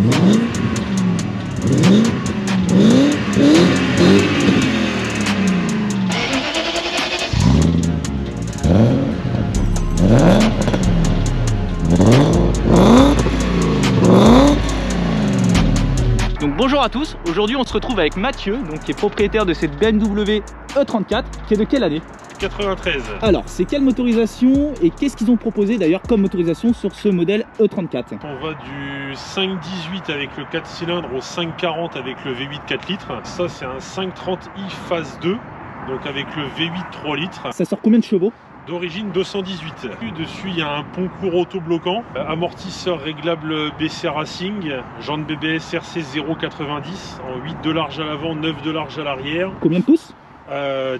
Donc bonjour à tous, aujourd'hui on se retrouve avec Mathieu, donc, qui est propriétaire de cette BMW E34, qui est de quelle année? 93. Alors, c'est quelle motorisation et qu'est-ce qu'ils ont proposé d'ailleurs comme motorisation sur ce modèle E34? On va du 5.18 avec le 4 cylindres au 5.40 avec le V8 4 litres. Ça, c'est un 530i phase 2, donc avec le V8 3 litres. Ça sort combien de chevaux? D'origine 218. Dessus, il y a un pont-court auto-bloquant, amortisseur réglable BC Racing, jantes BBS RC 0,90 en 8 de large à l'avant, 9 de large à l'arrière. Combien de pouces?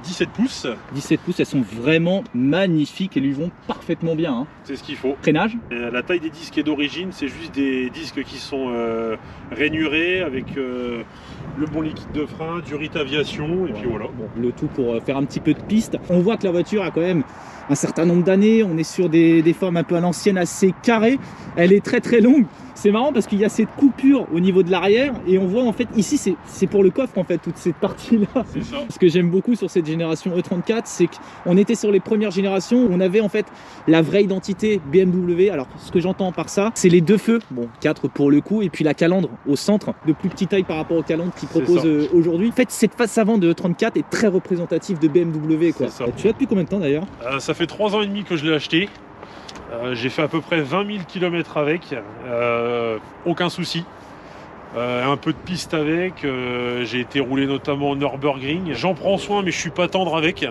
17 pouces. 17 pouces, elles sont vraiment magnifiques et lui vont parfaitement bien. Hein. C'est ce qu'il faut. Freinage? La taille des disques est d'origine, c'est juste des disques qui sont rainurés avec le bon liquide de frein, du RIT Aviation et puis voilà. Bon, le tout pour faire un petit peu de piste. On voit que la voiture a quand même un certain nombre d'années, on est sur des formes un peu à l'ancienne, assez carrées. Elle est très très longue. C'est marrant parce qu'il y a cette coupure au niveau de l'arrière et on voit en fait ici c'est pour le coffre en fait toute cette partie là. C'est ça. Ce que j'aime beaucoup sur cette génération E34, c'est qu'on était sur les premières générations où on avait en fait la vraie identité BMW. Alors ce que j'entends par ça, c'est les deux feux, bon 4 pour le coup, et puis la calandre au centre, de plus petite taille par rapport aux calandres qu'ils proposent aujourd'hui. En fait cette face avant de E34 est très représentative de BMW quoi. Tu l'as depuis combien de temps d'ailleurs? Ça fait 3 ans et demi que je l'ai acheté. J'ai fait à peu près 20 000 km avec, aucun souci. Un peu de piste avec, j'ai été roulé notamment au Nürburgring. J'en prends soin mais je suis pas tendre avec.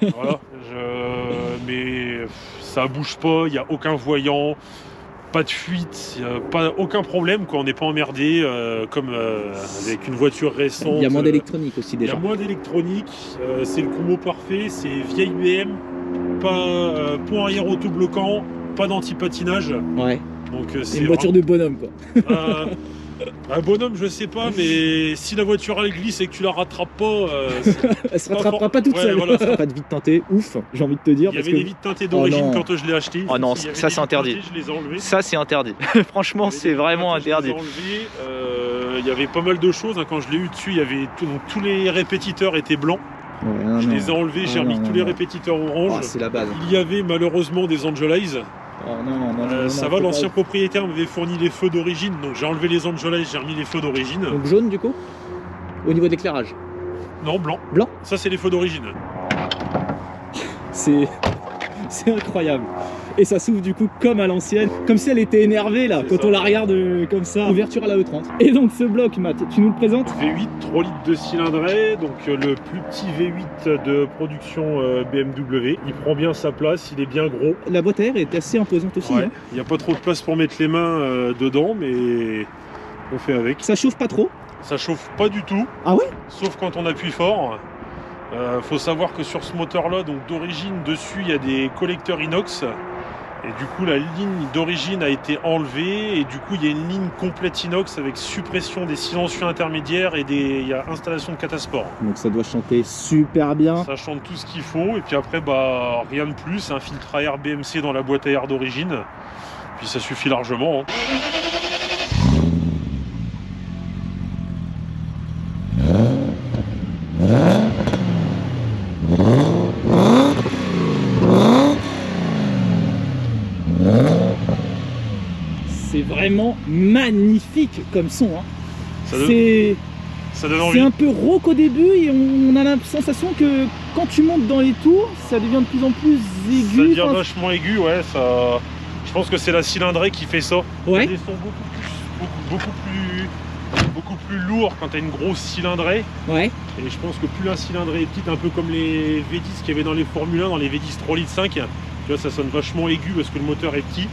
Voilà, mais ça bouge pas, il n'y a aucun voyant, pas de fuite, aucun problème, quoi. On n'est pas emmerdé comme avec une voiture récente. Il y a moins d'électronique aussi déjà. Il y a moins d'électronique, c'est le combo parfait, c'est vieille BM, pas pont arrière auto-bloquant, pas d'anti-patinage. Ouais. Donc c'est une voiture de bonhomme quoi. Un bonhomme, je sais pas, mais si la voiture elle glisse et que tu la rattrapes pas, elle se rattrapera pas toute seule. Voilà. Pas de vitre teintée, ouf, j'ai envie de te dire. Il y avait des vitres teintées d'origine quand je l'ai acheté. Oh non, ça c'est interdit. Je les ai enlevées. Ça c'est interdit. Franchement, c'est vraiment interdit. Il y avait pas mal de choses. Quand je l'ai eu dessus, il y avait tous les répétiteurs étaient blancs. Ouais, je les ai enlevés, j'ai remis tous les répétiteurs orange. C'est la base. Il y avait malheureusement des Angelize. Ça va, l'ancien propriétaire m'avait fourni les feux d'origine, donc j'ai enlevé les Angelize, j'ai remis les feux d'origine. Donc jaune du coup? Au niveau de l'éclairage? Non, blanc. Blanc? Ça c'est les feux d'origine. C'est incroyable. Et ça s'ouvre du coup comme à l'ancienne, comme si elle était énervée là, quand on la regarde comme ça. Ouverture à la E30. Et donc ce bloc, Matt, tu nous le présentes? V8, 3 litres de cylindrée, donc le plus petit V8 de production BMW. Il prend bien sa place, il est bien gros. La boîte à air est assez imposante aussi. Ouais. Hein. Il n'y a pas trop de place pour mettre les mains dedans, mais on fait avec. Ça chauffe pas trop? Ça chauffe pas du tout. Ah ouais? Sauf quand on appuie fort. Faut savoir que sur ce moteur là, donc d'origine dessus il y a des collecteurs inox et du coup la ligne d'origine a été enlevée et du coup il y a une ligne complète inox avec suppression des silencieux intermédiaires et il y a installation de catasport. Donc ça doit chanter super bien. Ça chante tout ce qu'il faut et puis après rien de plus, un filtre à air BMC dans la boîte à air d'origine, puis ça suffit largement. Hein. C'est vraiment magnifique comme son. Hein. Ça donne envie. C'est un peu rauque au début et on a la sensation que quand tu montes dans les tours, ça devient de plus en plus aigu. Ça devient vachement aigu, ouais. Je pense que c'est la cylindrée qui fait ça. Ouais. Des sons beaucoup plus lourds quand tu as une grosse cylindrée. Ouais. Et je pense que plus la cylindrée est petite, un peu comme les V10 qu'il y avait dans les Formule 1, dans les V10 3 litres 5, tu vois, ça sonne vachement aigu parce que le moteur est petit.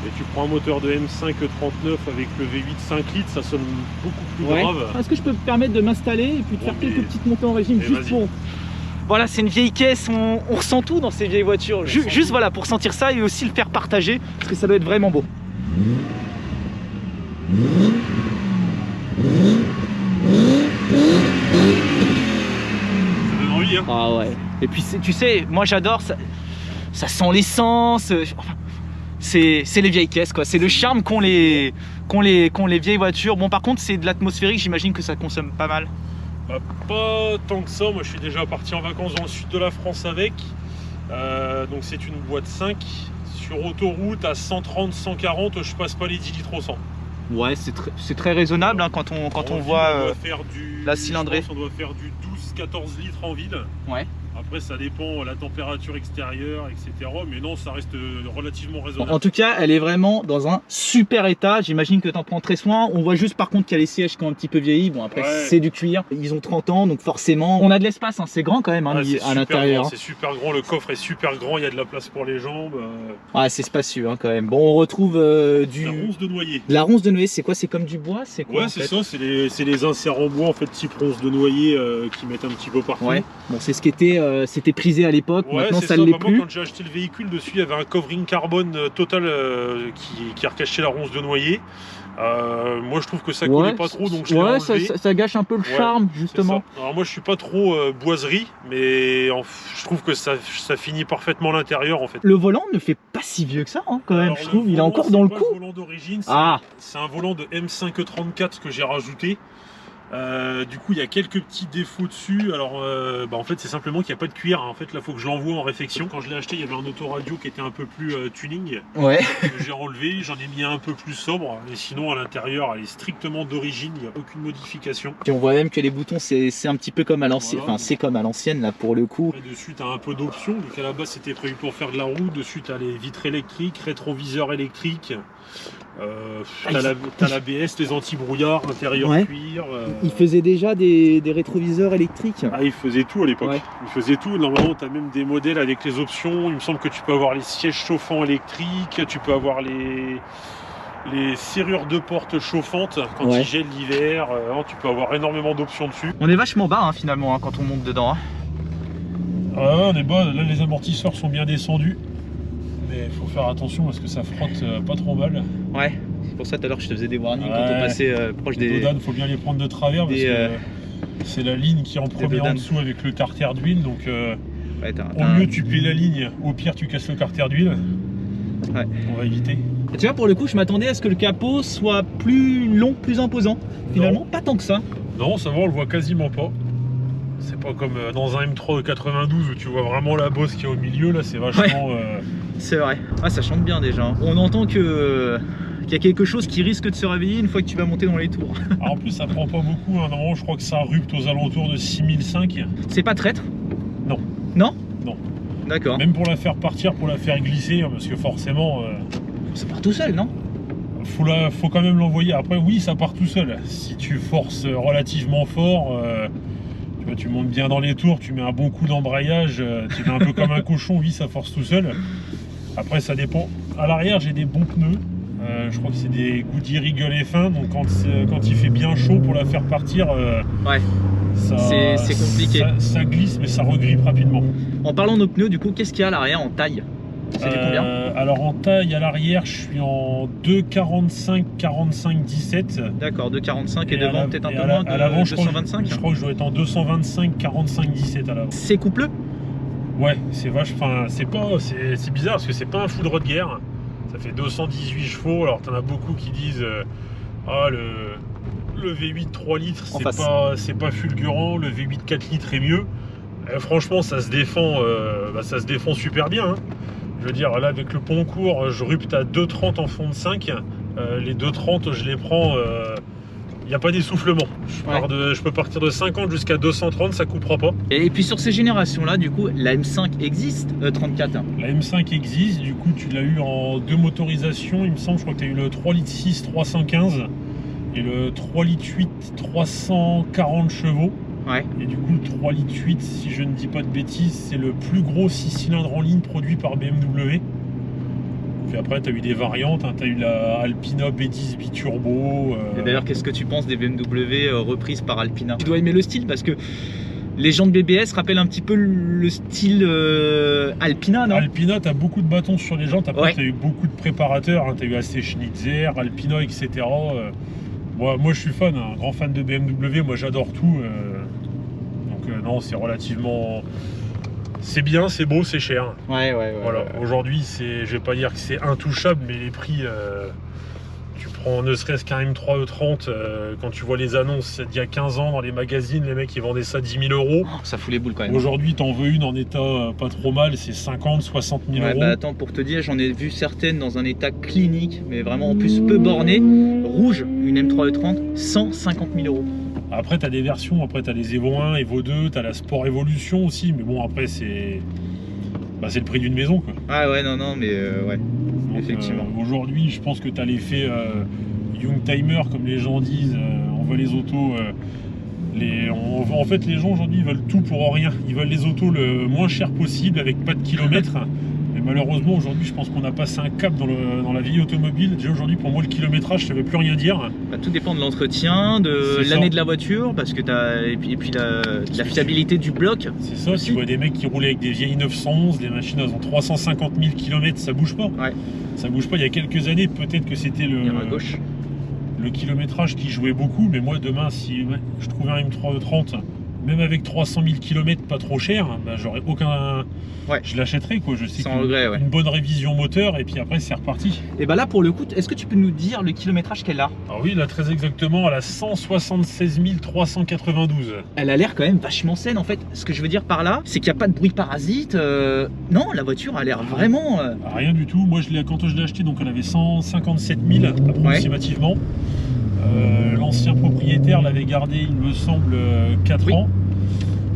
Et tu prends un moteur de M5 39 avec le V8 5 litres, ça sonne beaucoup plus grave. Est-ce que je peux me permettre de m'installer et puis de faire quelques petites montées en régime juste pour... Voilà, c'est une vieille caisse, on ressent tout dans ces vieilles voitures. Juste voilà, pour sentir ça et aussi le faire partager, parce que ça doit être vraiment beau. Ça donne envie, hein. Ah ouais. Et puis tu sais, moi j'adore, ça sent l'essence. c'est les vieilles caisses, quoi. C'est le charme qu'ont les vieilles voitures. Bon, par contre, c'est de l'atmosphérique, j'imagine que ça consomme pas mal. Bah, pas tant que ça. Moi, je suis déjà parti en vacances dans le sud de la France avec. Donc, c'est une boîte 5. Sur autoroute, à 130, 140, je passe pas les 10 litres au 100. Ouais, c'est très raisonnable hein, quand on voit la cylindrée. On doit faire du 12-14 litres en vide. Ouais. Après, ça dépend la température extérieure, etc. Mais non, ça reste relativement raisonnable. En tout cas, elle est vraiment dans un super état. J'imagine que tu en prends très soin. On voit juste par contre qu'il y a les sièges qui ont un petit peu vieilli. Bon, après, ouais. C'est du cuir. Ils ont 30 ans, donc forcément, on a de l'espace. Hein. C'est grand quand même hein, à l'intérieur. C'est super grand. Le coffre est super grand. Il y a de la place pour les jambes. Ouais, c'est spacieux hein, quand même. Bon, on retrouve la ronce de noyer. La ronce de noyer, c'est quoi? C'est comme du bois? C'est quoi? Ouais, c'est ça. C'est les inserts en bois, en fait, type ronce de noyer qui mettent un petit peu partout. Ouais. Bon, c'est ce qui était, c'était prisé à l'époque. Ouais, maintenant, ça ne l'est plus. Quand j'ai acheté le véhicule, dessus, il y avait un covering carbone total qui recachait la ronce de noyer. Moi, je trouve que ça collait pas trop, donc je l'ai enlevé. Ça gâche un peu le charme, justement. Alors moi, je suis pas trop boiserie, mais je trouve que ça finit parfaitement l'intérieur, en fait. Le volant ne fait pas si vieux que ça, hein, quand même. Alors, je trouve, il est encore dans le coup. Le volant d'origine, c'est un volant de M534 que j'ai rajouté. Du coup, il y a quelques petits défauts dessus. Alors, en fait, c'est simplement qu'il n'y a pas de cuir. En fait, là, il faut que je l'envoie en réfection. Quand je l'ai acheté, il y avait un autoradio qui était un peu plus tuning. Ouais. J'ai enlevé, j'en ai mis un peu plus sobre. Mais sinon, à l'intérieur, elle est strictement d'origine. Il n'y a aucune modification. Puis on voit même que les boutons, c'est un petit peu comme à l'ancienne. Voilà. Enfin, c'est comme à l'ancienne, là, pour le coup. Et dessus, tu as un peu d'options. Donc, à la base, c'était prévu pour faire de la roue. Dessus, tu as les vitres électriques, rétroviseur électrique. T'as l'ABS, les anti-brouillards, intérieur cuir. Il faisait déjà des rétroviseurs électriques. Ah, il faisait tout à l'époque. Ouais. Il faisait tout. Normalement, tu as même des modèles avec les options. Il me semble que tu peux avoir les sièges chauffants électriques, tu peux avoir les serrures de porte chauffantes quand il gèle l'hiver. Tu peux avoir énormément d'options dessus. On est vachement bas hein, finalement hein, quand on monte dedans. Hein. On est bas. Là, les amortisseurs sont bien descendus. Mais il faut faire attention parce que ça frotte pas trop mal. Ouais, c'est pour ça tout à l'heure que je te faisais des warnings quand on passait proche des dodanes. Il faut bien les prendre de travers parce que c'est la ligne qui est en premier en dessous avec le tartère d'huile. Donc au mieux tu plies la ligne, au pire tu casses le tartère d'huile. Ouais. On va éviter. Et tu vois, pour le coup, je m'attendais à ce que le capot soit plus long, plus imposant. Finalement, pas tant que ça. Non, ça va, on le voit quasiment pas. C'est pas comme dans un M3 de 92 où tu vois vraiment la bosse qui est au milieu. Là, c'est vachement... C'est vrai. Ah, ça chante bien déjà. On entend qu'il y a quelque chose qui risque de se réveiller une fois que tu vas monter dans les tours. Alors, en plus, ça prend pas beaucoup. Hein. Normalement, je crois que ça rupte aux alentours de 6005. C'est pas traître? Non. Non? Non. D'accord. Même pour la faire partir, pour la faire glisser, hein, parce que forcément... Ça part tout seul, non? Faut quand même l'envoyer. Après, oui, ça part tout seul. Si tu forces relativement fort... tu montes bien dans les tours, tu mets un bon coup d'embrayage, tu mets un peu comme un cochon, oui, ça force tout seul. Après, ça dépend. À l'arrière, j'ai des bons pneus. Je crois que c'est des Goodyear Eagle F1, donc quand il fait bien chaud pour la faire partir, c'est compliqué. Ça glisse, mais ça regrippe rapidement. En parlant de nos pneus, du coup, qu'est-ce qu'il y a à l'arrière en taille? C'est combien? Alors en taille à l'arrière, je suis en 2,45, 45, 17. D'accord, 2,45 et devant peut-être un peu moins, à l'avant, 225. Je crois que je dois être en 225, 45, 17 à l'avant. C'est coupleux? Ouais, c'est vache. Enfin, c'est bizarre parce que c'est pas un foudre de guerre. Ça fait 218 chevaux. Alors t'en as beaucoup qui disent le V8 3 litres c'est pas fulgurant, le V8 4 litres est mieux. Franchement, ça se défend super bien. Hein. Je veux dire, là, avec le pont court, je rupte à 2,30 en fond de 5. Les 2,30, je les prends... Il n'y a pas d'essoufflement. Je peux partir de 50 jusqu'à 230, ça coupera pas. Et puis sur ces générations-là, du coup, la M5 existe, 34. La M5 existe, du coup, tu l'as eu en 2 motorisations. Il me semble, je crois que tu as eu le 3 litres 6 315 et le 3 litres 8 340 chevaux. Ouais. Et du coup, le 3 litres 8, si je ne dis pas de bêtises, c'est le plus gros 6 cylindres en ligne produit par BMW. Puis après, tu as eu des variantes, hein. Tu as eu la Alpina B10 biturbo. Et d'ailleurs, qu'est-ce que tu penses des BMW reprises par Alpina? Tu dois aimer le style parce que les gens de BBS rappellent un petit peu le style Alpina, non? Alpina, tu as beaucoup de bâtons sur les jantes. Après, tu as eu beaucoup de préparateurs. Hein. Tu as eu AC Schnitzer, Alpina, etc. Moi, je suis fan, un grand fan de BMW. Moi, j'adore tout. Donc, non, c'est relativement C'est bien, c'est beau, c'est cher. Ouais. Voilà. Aujourd'hui, je vais pas dire que c'est intouchable, mais les prix, tu prends ne serait-ce qu'un M3 E30, quand tu vois les annonces d'il y a 15 ans dans les magazines, les mecs ils vendaient ça 10 000 €. Oh, ça fout les boules quand même. Aujourd'hui, t'en veux une en état pas trop mal, c'est 50, 60 000 Ouais, €. bah attends, pour te dire, j'en ai vu certaines dans un état clinique, mais vraiment en plus peu borné. Rouge, une M3 E30, 150 000 €. Après, tu as des versions, après tu as les Evo 1, Evo 2, tu as la Sport Evolution aussi, mais bon, après, c'est le prix d'une maison, quoi. Ah ouais, non, mais ouais, Donc, effectivement. Aujourd'hui, je pense que tu as l'effet Young Timer, comme les gens disent, on veut les autos. En fait, les gens aujourd'hui, ils veulent tout pour rien. Ils veulent les autos le moins cher possible, avec pas de kilomètres. Mais malheureusement, aujourd'hui, je pense qu'on a passé un cap dans la vie automobile. Déjà aujourd'hui, pour moi, le kilométrage, ça ne veut plus rien dire. Bah, tout dépend de l'entretien, de l'année de la voiture, parce que et puis la fiabilité du bloc. C'est ça, aussi. tu vois des mecs qui roulaient avec des vieilles 911, des machines elles ont 350 000 km, ça bouge pas. Ouais. Ça bouge pas. Il y a quelques années, peut-être que c'était À gauche. le kilométrage qui jouait beaucoup, mais moi demain, si je trouvais un M3 E30, même avec 300 000 km pas trop cher, bah, j'aurais aucun. Ouais. Je l'achèterais, quoi. Je sais Sans regret, ouais. Une bonne révision moteur et puis après c'est reparti. Et bah là pour le coup, est-ce que tu peux nous dire le kilométrage qu'elle a? Ah oui, là très exactement, elle a 176 392. Elle a l'air quand même vachement saine en fait. Ce que je veux dire par là, c'est qu'il n'y a pas de bruit parasite. Non, la voiture a l'air vraiment. Rien du tout. Moi, quand je l'ai acheté, donc elle avait 157 000 approximativement. L'ancien propriétaire l'avait gardé, il me semble, 4 ans.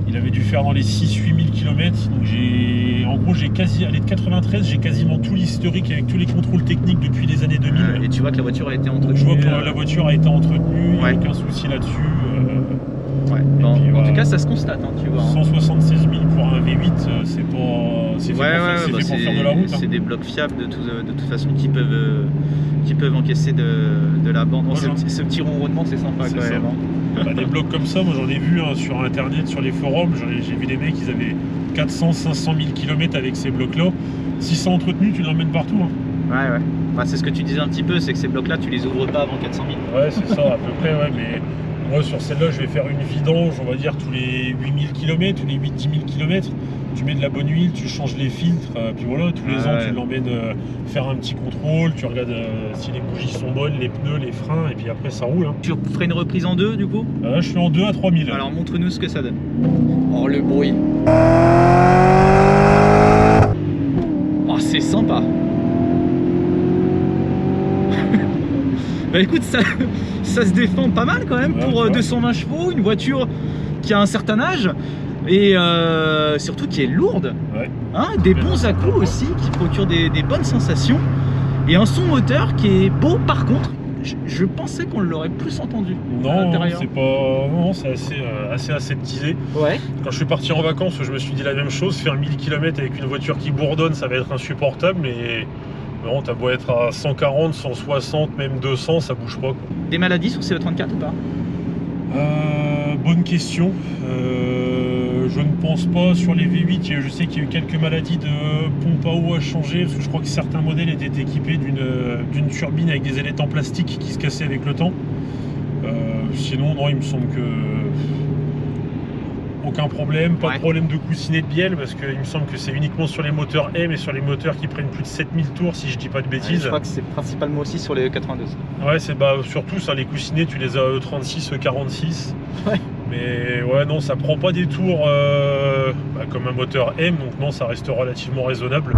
Il avait dû faire dans les 6-8 000 km. Donc en gros, allé de 93, j'ai quasiment tout l'historique avec tous les contrôles techniques depuis les années 2000. Et tu vois que la voiture a été entretenue. Je vois que la voiture a été entretenue, il n'y a Ouais. aucun souci là-dessus. Ouais. En tout cas, ça se constate, hein, tu vois. 176 000 pour un V8, c'est pas. C'est fait pour faire de la route. C'est des blocs fiables de toute façon qui peuvent encaisser de la bande. Moi, Ce petit ronronnement, c'est sympa C'est quand ça. même. Hein. Bah, des blocs comme ça, moi j'en ai vu sur internet, sur les forums, j'ai vu des mecs, ils avaient 400, 500 000 km avec ces blocs là. Si c'est entretenu, tu l'emmènes partout. Hein. Ouais. Bah, c'est ce que tu disais un petit peu, c'est que ces blocs là tu les ouvres pas avant 400 000. Ouais, c'est ça à peu près, ouais, mais moi sur celle-là je vais faire une vidange, on va dire tous les 8000 km, tous les 8-10 000 km. Tu mets de la bonne huile, tu changes les filtres, puis voilà, tous les ans tu l'emmènes faire un petit contrôle, tu regardes si les bougies sont bonnes, les pneus, les freins, et puis après ça roule. Hein. Tu ferais une reprise en deux du coup? Là je suis en 2 à 3000. Alors montre-nous ce que ça donne. Oh le bruit. Oh c'est sympa. Bah écoute, ça se défend pas mal quand même pour 220 chevaux, une voiture qui a un certain âge. Et surtout qui est lourde, hein, des bons à-coups aussi, qui procurent des bonnes sensations, et un son moteur qui est beau. Par contre, je pensais qu'on l'aurait plus entendu à l'intérieur. C'est assez aseptisé. Ouais. Quand je suis parti en vacances, je me suis dit la même chose, faire 1000 km avec une voiture qui bourdonne, ça va être insupportable, mais non, t'as beau être à 140, 160, même 200, ça bouge pas, quoi. Des maladies sur CO34 ou pas? Bonne question. Je ne pense pas. Sur les V8, je sais qu'il y a eu quelques maladies de pompe à eau à changer, parce que je crois que certains modèles étaient équipés d'une turbine avec des ailettes en plastique qui se cassaient avec le temps. Sinon, non, il me semble que aucun problème, pas de problème de coussinet de bielle, parce qu'il me semble que c'est uniquement sur les moteurs M et sur les moteurs qui prennent plus de 7000 tours, si je dis pas de bêtises. Je crois que c'est principalement aussi sur les 82. Ouais, c'est surtout ça, les coussinets, tu les as E36, E46. Ouais. Mais ouais, non, ça prend pas des tours comme un moteur M, donc non, ça reste relativement raisonnable.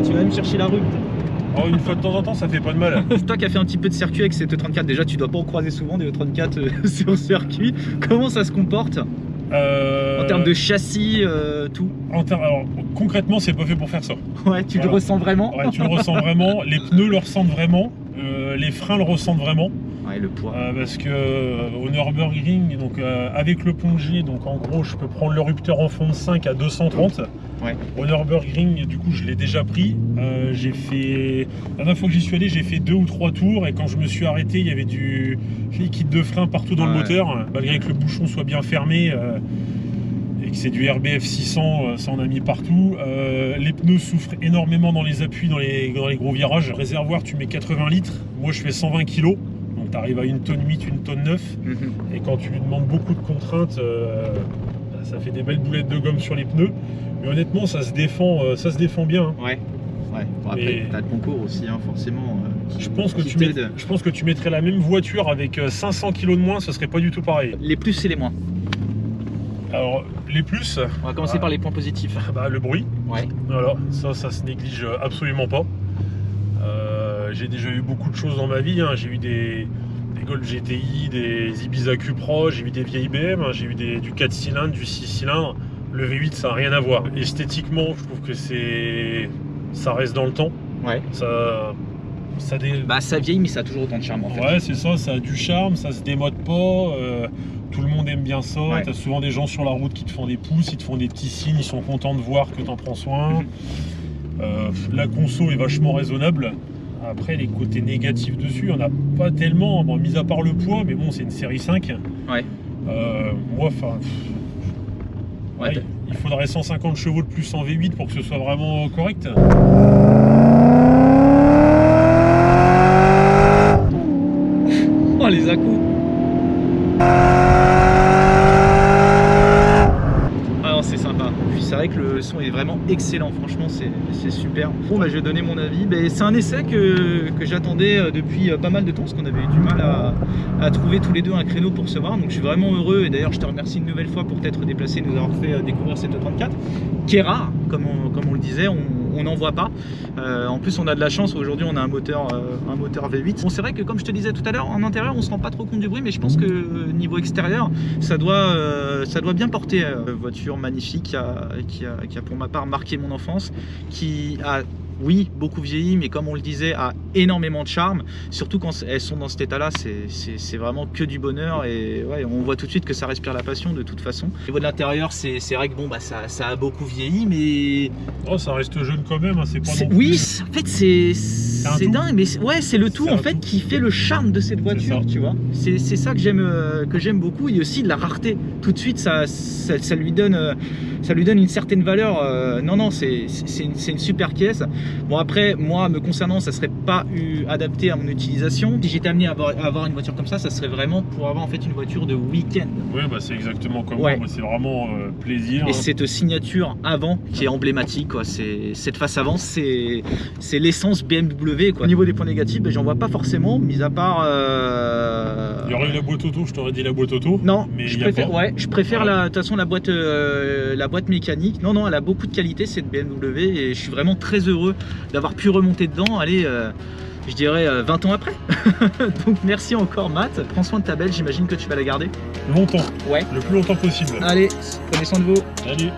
Tu vas même chercher la rue. Oh, une fois de temps en temps, ça fait pas de mal. Toi qui as fait un petit peu de circuit avec ces E34, déjà tu dois pas en croiser souvent des E34 sur circuit. Comment ça se comporte en termes de châssis, tout? Alors, concrètement, c'est pas fait pour faire ça. Ouais, tu le ressens vraiment? Ouais, tu le ressens vraiment. Les pneus le ressentent vraiment. Les freins le ressentent vraiment. Ouais, le poids. Parce que au Nürburgring, donc avec le pont G, donc en gros, je peux prendre le rupteur en fond de 5 à 230. Ouais. Au Nürburgring, du coup, je l'ai déjà pris. J'ai fait la dernière fois que j'y suis allé, j'ai fait 2 ou 3 tours, et quand je me suis arrêté, il y avait du liquide de frein partout dans le moteur, malgré que le bouchon soit bien fermé. Et que c'est du RBF 600, ça en a mis partout. Les pneus souffrent énormément dans les appuis, dans les gros virages. Réservoir, tu mets 80 litres, moi je fais 120 kg. Donc tu arrives à 1 tonne 8, 1 tonne 9. Et quand tu lui demandes beaucoup de contraintes, ça fait des belles boulettes de gomme sur les pneus. Mais honnêtement, ça se défend bien. Hein. Ouais. Bon, après, t'as le concours aussi, hein, forcément. Je pense que tu mettrais la même voiture avec 500 kg de moins, ce serait pas du tout pareil. Les plus et les moins. Alors, les plus... On va commencer par les points positifs. Le bruit. Ouais. Voilà, ça se néglige absolument pas. J'ai déjà eu beaucoup de choses dans ma vie. Hein. J'ai eu des Golf GTI, des Ibiza Q-Pro, j'ai eu des vieilles BM, hein. J'ai eu du 4 cylindres, du 6 cylindres. Le V8, ça n'a rien à voir. Esthétiquement, je trouve que ça reste dans le temps. Ouais. Ça vieillit, mais ça a toujours autant de charme en fait. Ouais, c'est ça a du charme, ça se démode pas. Tout le monde aime bien ça. Ouais. T'as souvent des gens sur la route qui te font des pouces, ils te font des petits signes, ils sont contents de voir que t'en prends soin. La conso est vachement raisonnable. Après, les côtés négatifs dessus, il n'y en a pas tellement, bon, mis à part le poids, mais bon, c'est une série 5. Ouais. Moi, enfin. Ouais, il faudrait 150 chevaux de plus en V8 pour que ce soit vraiment correct. Oh, les à-coups. C'est sympa. Puis c'est vrai que le son est vraiment excellent, franchement c'est super. Bon bah je vais donner mon avis. C'est un essai que j'attendais depuis pas mal de temps, parce qu'on avait eu du mal à trouver tous les deux un créneau pour se voir. Donc je suis vraiment heureux, et d'ailleurs je te remercie une nouvelle fois pour t'être déplacé, nous avoir fait découvrir cette E34, qui est rare, comme on le disait, on n'en voit pas. En plus on a de la chance, aujourd'hui on a un moteur V8. Bon, c'est vrai que comme je te disais tout à l'heure, en intérieur on se rend pas trop compte du bruit, mais je pense que niveau extérieur ça doit bien porter. Voiture magnifique qui a pour ma part marqué mon enfance, qui a oui beaucoup vieilli, mais comme on le disait a énormément de charme, surtout quand elles sont dans cet état là. C'est vraiment que du bonheur, et ouais, on voit tout de suite que ça respire la passion de toute façon. Au niveau de l'intérieur, c'est vrai que bon bah ça a beaucoup vieilli, mais ça reste jeune quand même, hein, c'est pas non oui plus... en fait c'est dingue, mais ouais, c'est le tout en fait qui fait le charme de cette voiture, tu vois. C'est ça que j'aime beaucoup, et aussi de la rareté. Tout de suite ça lui donne une certaine valeur. Non, c'est une super caisse. Bon, après, moi, me concernant, ça serait pas adapté à mon utilisation. Si j'étais amené à avoir une voiture comme ça serait vraiment pour avoir en fait une voiture de week-end. Oui, bah c'est exactement comme moi. C'est vraiment plaisir. Et cette signature avant qui est emblématique, quoi. Cette face avant, c'est l'essence BMW, quoi. Au niveau des points négatifs, j'en vois pas forcément, mis à part. Il y aurait eu la boîte auto, je t'aurais dit la boîte auto. Non, mais je préfère de toute façon la boîte mécanique. Non, elle a beaucoup de qualité cette BMW, et je suis vraiment très heureux d'avoir pu remonter dedans. Allez, je dirais 20 ans après. Donc merci encore Matt, prends soin de ta belle, j'imagine que tu vas la garder longtemps. Ouais. Le plus longtemps possible. Allez, prenez soin de vous. Salut.